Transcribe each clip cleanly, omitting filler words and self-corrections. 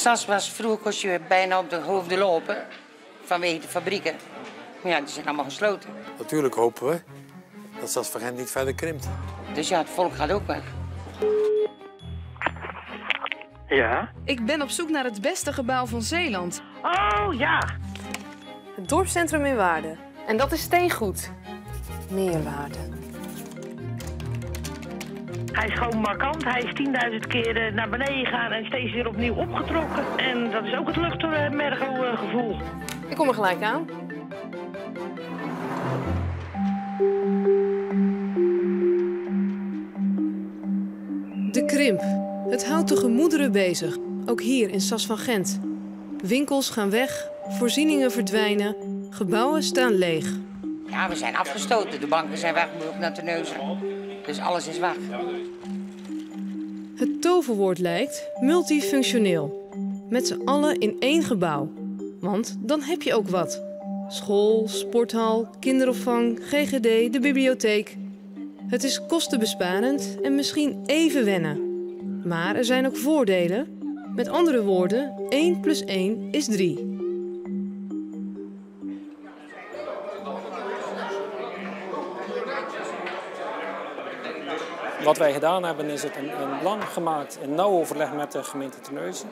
SAS was vroeger kost je bijna op de hoofden lopen vanwege de fabrieken. Maar ja, die zijn allemaal gesloten. Natuurlijk hopen we dat SAS van Gent niet verder krimpt. Dus ja, het volk gaat ook weg. Ja? Ik ben op zoek naar het beste gebouw van Zeeland. Oh, ja. Het dorpscentrum in Waarden. En dat is steengoed. Meerwaarde. Hij is gewoon markant. Hij is 10.000 keer naar beneden gegaan en steeds weer opnieuw opgetrokken. En dat is ook het luchtmergo-gevoel. Ik kom er gelijk aan. De krimp. Het houdt de gemoederen bezig. Ook hier in SAS van Gent. Winkels gaan weg, voorzieningen verdwijnen, gebouwen staan leeg. Ja, we zijn afgestoten. De banken zijn weg, moet ook naar de neuzen. Dus alles is weg. Het toverwoord lijkt multifunctioneel. Met z'n allen in één gebouw. Want dan heb je ook wat. School, sporthal, kinderopvang, GGD, de bibliotheek. Het is kostenbesparend en misschien even wennen. Maar er zijn ook voordelen. Met andere woorden, 1 + 1 is 3. Wat wij gedaan hebben is het een plan gemaakt in nauw overleg met de gemeente Terneuzen.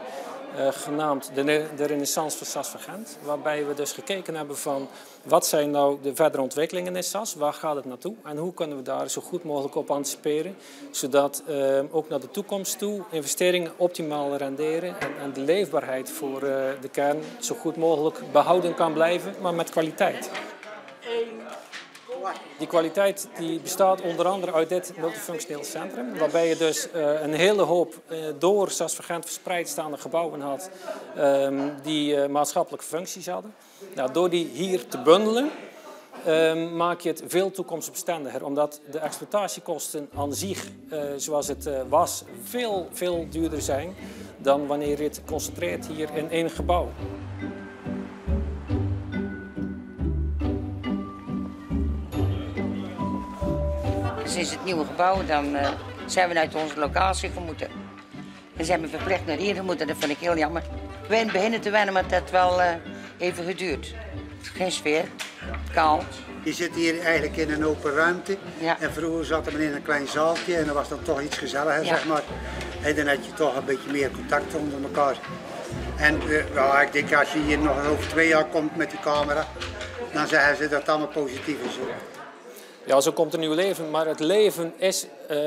Genaamd de Renaissance van SAS van Gent. Waarbij we dus gekeken hebben van wat zijn nou de verdere ontwikkelingen in SAS, waar gaat het naartoe en hoe kunnen we daar zo goed mogelijk op anticiperen. Zodat ook naar de toekomst toe investeringen optimaal renderen en de leefbaarheid voor de kern zo goed mogelijk behouden kan blijven, maar met kwaliteit. Die kwaliteit die bestaat onder andere uit dit multifunctioneel centrum, waarbij je dus een hele hoop door SAS van Gent verspreid staande gebouwen had die maatschappelijke functies hadden. Nou, door die hier te bundelen maak je het veel toekomstbestendiger, omdat de exploitatiekosten aan zich, zoals het was, veel duurder zijn dan wanneer je het concentreert hier in één gebouw. Sinds het nieuwe gebouw, dan zijn we uit onze locatie gemoeten. En zijn we verplicht naar hier gemoeten, dat vind ik heel jammer. Wij beginnen te wennen, maar het heeft wel even geduurd. Geen sfeer, kaal. Je zit hier eigenlijk in een open ruimte. Ja. En vroeger zaten we in een klein zaaltje en dat was dan toch iets gezelliger, Ja. zeg maar. En dan had je toch een beetje meer contact onder elkaar. En ja, ik denk als je hier nog over 2 jaar komt met die camera, dan zeggen ze dat het allemaal positief is. Ja, zo komt er nieuw leven, maar het leven is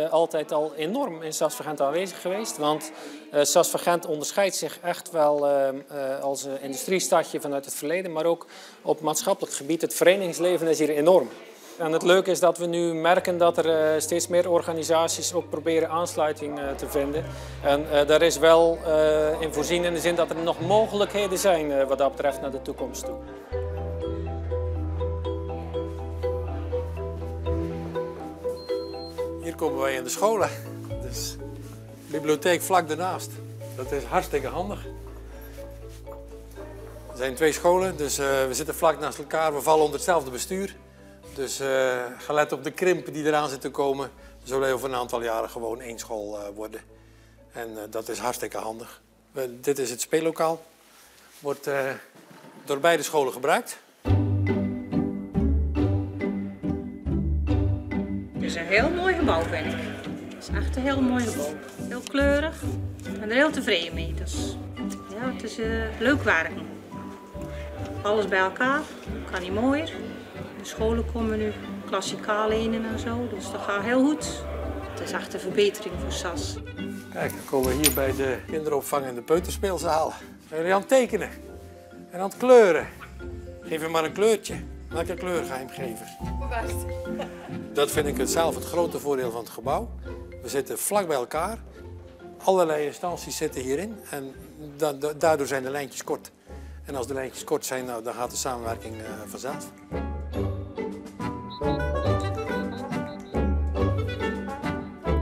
altijd al enorm in SAS van Gent aanwezig geweest. Want SAS van Gent onderscheidt zich echt wel als industriestadje vanuit het verleden, maar ook op maatschappelijk gebied. Het verenigingsleven is hier enorm. En het leuke is dat we nu merken dat er steeds meer organisaties ook proberen aansluiting te vinden. En daar is wel in voorzien in de zin dat er nog mogelijkheden zijn wat dat betreft naar de toekomst toe. Hier komen wij in de scholen. Dus bibliotheek vlak daarnaast. Dat is hartstikke handig. Er zijn 2 scholen, dus we zitten vlak naast elkaar. We vallen onder hetzelfde bestuur. Dus gelet op de krimp die eraan zit te komen, zullen we over een aantal jaren gewoon 1 school worden. En dat is hartstikke handig. Dit is het speellokaal. Wordt door beide scholen gebruikt. Het is een heel mooi gebouw, vind ik. Het is echt een heel mooi gebouw. Heel kleurig. Ik ben er heel tevreden mee. Dus, ja, het is leuk werken. Alles bij elkaar. Kan niet mooier. De scholen komen nu klassikaal in en zo. Dus dat gaat heel goed. Het is echt een verbetering voor SAS. Kijk, dan komen we hier bij de kinderopvang en de peuterspeelzaal. Zijn we aan het tekenen en aan het kleuren. Geef hem maar een kleurtje. Welke kleur ga je hem geven? Dat vind ik zelf het grote voordeel van het gebouw. We zitten vlak bij elkaar. Allerlei instanties zitten hierin en daardoor zijn de lijntjes kort. En als de lijntjes kort zijn, nou, dan gaat de samenwerking vanzelf.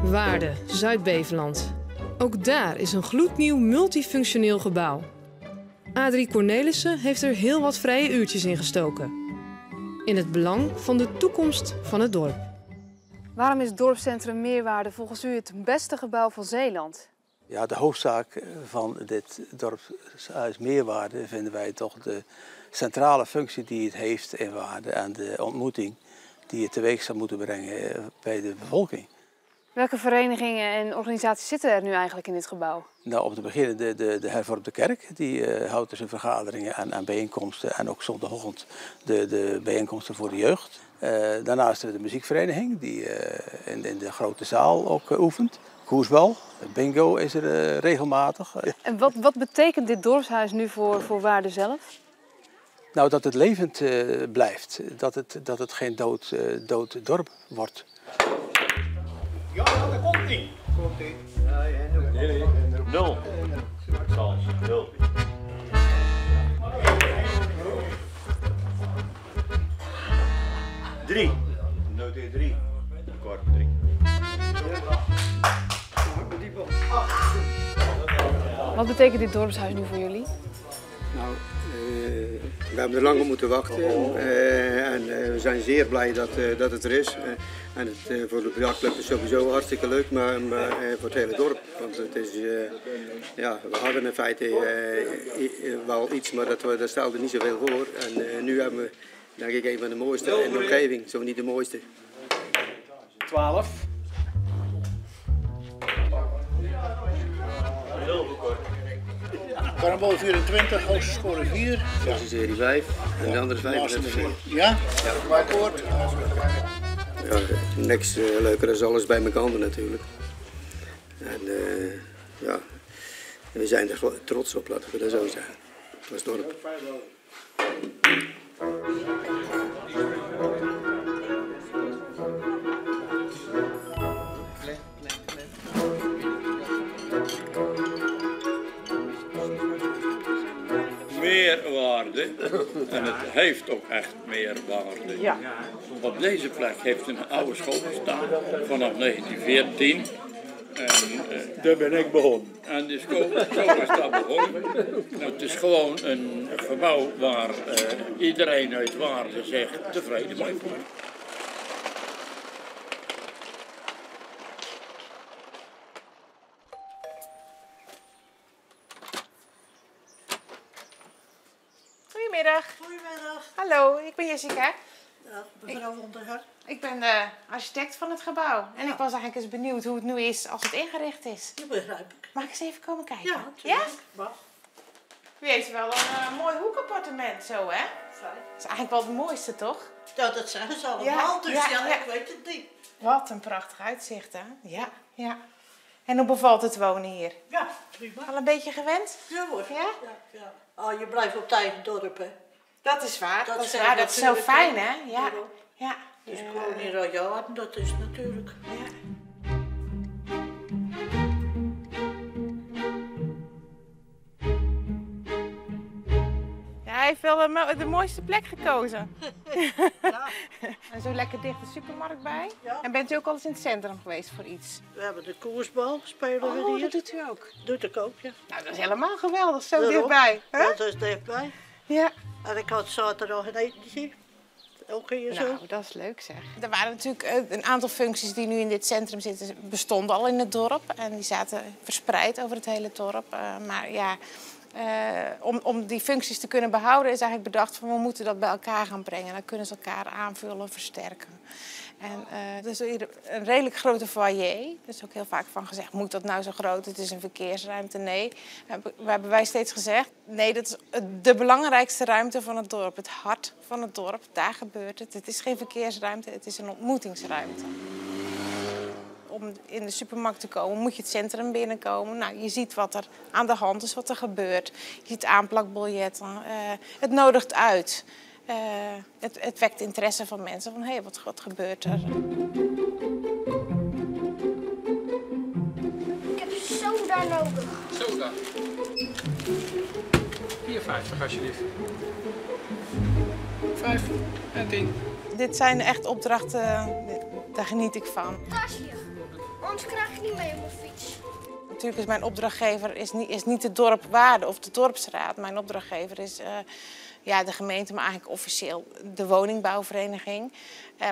Waarden, Zuid-Beveland. Ook daar is een gloednieuw multifunctioneel gebouw. Adrie Cornelissen heeft er heel wat vrije uurtjes in gestoken. In het belang van de toekomst van het dorp. Waarom is het dorpscentrum Meerwaarde volgens u het beste gebouw van Zeeland? Ja, de hoofdzaak van dit dorpshuis Meerwaarde vinden wij toch de centrale functie die het heeft in Waarden en de ontmoeting die het teweeg zou moeten brengen bij de bevolking. Welke verenigingen en organisaties zitten er nu eigenlijk in dit gebouw? Nou, om te beginnen de hervormde kerk, die houdt dus vergaderingen en bijeenkomsten en ook zondagochtend de bijeenkomsten voor de jeugd. Daarnaast is er de muziekvereniging die in de grote zaal ook oefent. Koersbal, bingo is er regelmatig. En wat betekent dit dorpshuis nu voor Waarden zelf? Nou, dat het levend blijft, dat het geen dood dorp wordt. Ja, dat komt niet. Komt niet. Nee. 0. Zelfs 0. 3. Noteer 3. Kort 3. Wat betekent dit dorpshuis nu voor jullie? Nou, we hebben er lang op moeten wachten en we zijn zeer blij dat het er is. En voor de biljartclub is het sowieso hartstikke leuk, maar voor het hele dorp. Want het is, we hadden in feite wel iets, maar dat stelde niet zoveel voor. En nu hebben we, denk ik, een van de mooiste in de omgeving, zo niet de mooiste. 12. Karambol 24, hoogste score 4. Dat is serie 5 en de andere 5 is Ja? Ja. Akkoord. Ja, niks leuker dan alles bij elkaar natuurlijk. En we zijn er trots op, laten we dat zo zeggen. Als dorp. Meerwaarde en het heeft ook echt meerwaarde. Ja. Op deze plek heeft een oude school gestaan vanaf 1914. En, daar ben ik begonnen. En de school is daar begonnen. Nou, het is gewoon een gebouw waar iedereen uit Waarden zich tevreden mee voelt. Goedemiddag. Goedemiddag. Hallo, ik ben Jessica. Dag, mevrouw Onderhart. Ik ben de architect van het gebouw. En ik was eigenlijk eens benieuwd hoe het nu is als het ingericht is. Dat begrijp ik. Mag ik eens even komen kijken? Ja, natuurlijk. Mag. U heeft wel een mooi hoekappartement zo, hè? Fijn. Dat is eigenlijk wel het mooiste, toch? Ja, dat zeggen ze allemaal, dus ik weet het niet. Wat een prachtig uitzicht, hè? Ja, ja. En hoe bevalt het wonen hier? Ja, prima. Al een beetje gewend? Ja hoor. Ja? Ja. Oh, je blijft op het eigen dorp, hè? Dat is waar. Dat is natuurlijk zo fijn, hè? Ja. Ja. Dus gewoon in Rojaarden, dat is natuurlijk. Ja. Ja, hij heeft wel de mooiste plek gekozen. Ja. En zo lekker dicht de supermarkt bij. Ja. En bent u ook al eens in het centrum geweest voor iets? We hebben de koersbal, spelen we hier. Dat doet u ook? Doet ik ook, ja. Nou, dat is helemaal geweldig, zo Daarom. dichtbij. Hè? Ja, dat is dichtbij. Ja. En ik had zaterdag een etentje. Ook hier zo. Nou, dat is leuk zeg. Er waren natuurlijk een aantal functies die nu in dit centrum zitten, bestonden al in het dorp. En die zaten verspreid over het hele dorp. Maar ja, om die functies te kunnen behouden is eigenlijk bedacht van we moeten dat bij elkaar gaan brengen. Dan kunnen ze elkaar aanvullen, versterken. En er is hier een redelijk grote foyer. Er is ook heel vaak van gezegd, moet dat nou zo groot? Het is een verkeersruimte. Nee, hebben wij steeds gezegd. Nee, dat is de belangrijkste ruimte van het dorp. Het hart van het dorp, daar gebeurt het. Het is geen verkeersruimte, het is een ontmoetingsruimte. Om in de supermarkt te komen moet je het centrum binnenkomen. Nou, je ziet wat er aan de hand is, wat er gebeurt. Je ziet aanplakbiljetten. Het nodigt uit. Het wekt interesse van mensen van hé, wat gebeurt er? Ik heb soda nodig. Soda. 4,50 alsjeblieft. 5 en 10. Dit zijn echt opdrachten, daar geniet ik van. Tasje, anders krijg ik niet mee op mijn fiets. Natuurlijk is mijn opdrachtgever is niet het dorp Waarden of de dorpsraad. Mijn opdrachtgever is de gemeente, maar eigenlijk officieel de woningbouwvereniging.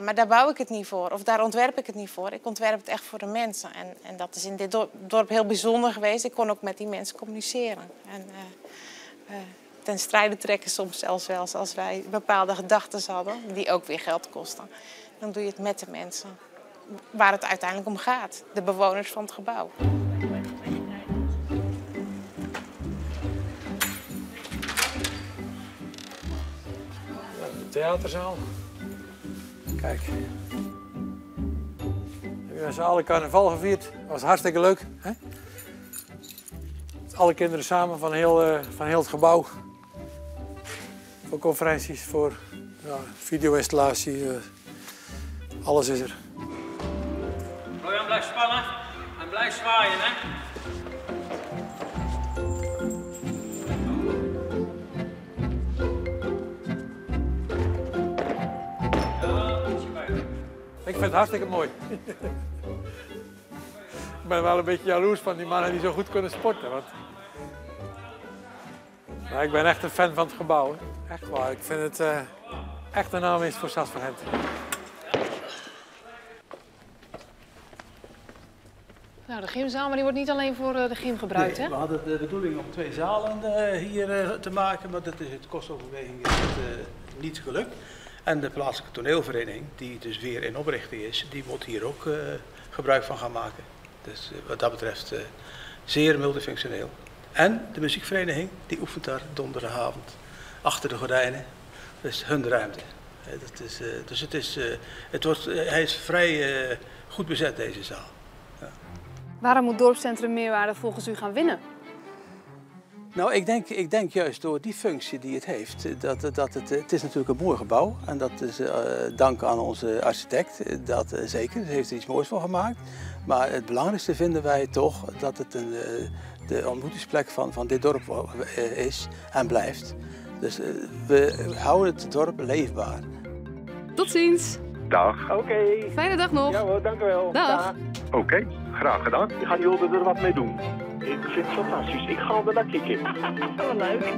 Maar daar bouw ik het niet voor, of daar ontwerp ik het niet voor. Ik ontwerp het echt voor de mensen. En dat is in dit dorp heel bijzonder geweest. Ik kon ook met die mensen communiceren. En ten strijde trekken soms zelfs wel, als wij bepaalde gedachten hadden, die ook weer geld kosten. Dan doe je het met de mensen, waar het uiteindelijk om gaat. De bewoners van het gebouw. De theaterzaal. Kijk. We hebben met z'n allen carnaval gevierd. Dat was hartstikke leuk. Hè? Alle kinderen samen van heel het gebouw. Voor conferenties, voor video-installatie. Alles is er. Florian, blijf spannen en blijf zwaaien, hè? Ik vind het hartstikke mooi. Ik ben wel een beetje jaloers van die mannen die zo goed kunnen sporten. Want... Maar ik ben echt een fan van het gebouw. Hè. Echt waar. Ik vind het echt een aanwinst voor Sas van Gent. Nou, de gymzaal, maar die wordt niet alleen voor de gym gebruikt, hè? We hadden de bedoeling om 2 zalen hier te maken, maar dat is het kostoverweging is het niet gelukt. En de plaatselijke toneelvereniging, die dus weer in oprichting is, die moet hier ook gebruik van gaan maken. Dus wat dat betreft zeer multifunctioneel. En de muziekvereniging, die oefent daar donderdagavond achter de gordijnen. Dat is hun ruimte. Dus hij is vrij goed bezet, deze zaal. Ja. Waarom moet Dorpscentrum Meerwaarde volgens u gaan winnen? Nou, ik denk juist door die functie die het heeft. Het is natuurlijk een mooi gebouw. En dat is dank aan onze architect. Dat zeker, hij heeft er iets moois van gemaakt. Maar het belangrijkste vinden wij toch dat het de ontmoetingsplek van dit dorp is en blijft. Dus we houden het dorp leefbaar. Tot ziens. Dag. Oké. Fijne dag nog. Ja hoor, dank u wel. Dag. Oké, graag gedaan. Gaan jullie er wat mee doen? Ik vind het fantastisch. Ik ga er naar kijken. Wat leuk.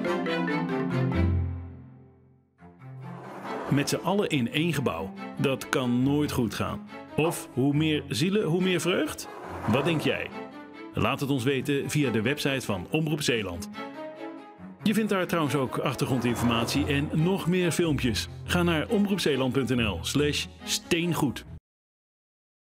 Met z'n allen in één gebouw. Dat kan nooit goed gaan. Of hoe meer zielen, hoe meer vreugd? Wat denk jij? Laat het ons weten via de website van Omroep Zeeland. Je vindt daar trouwens ook achtergrondinformatie en nog meer filmpjes. Ga naar omroepzeeland.nl/steengoed.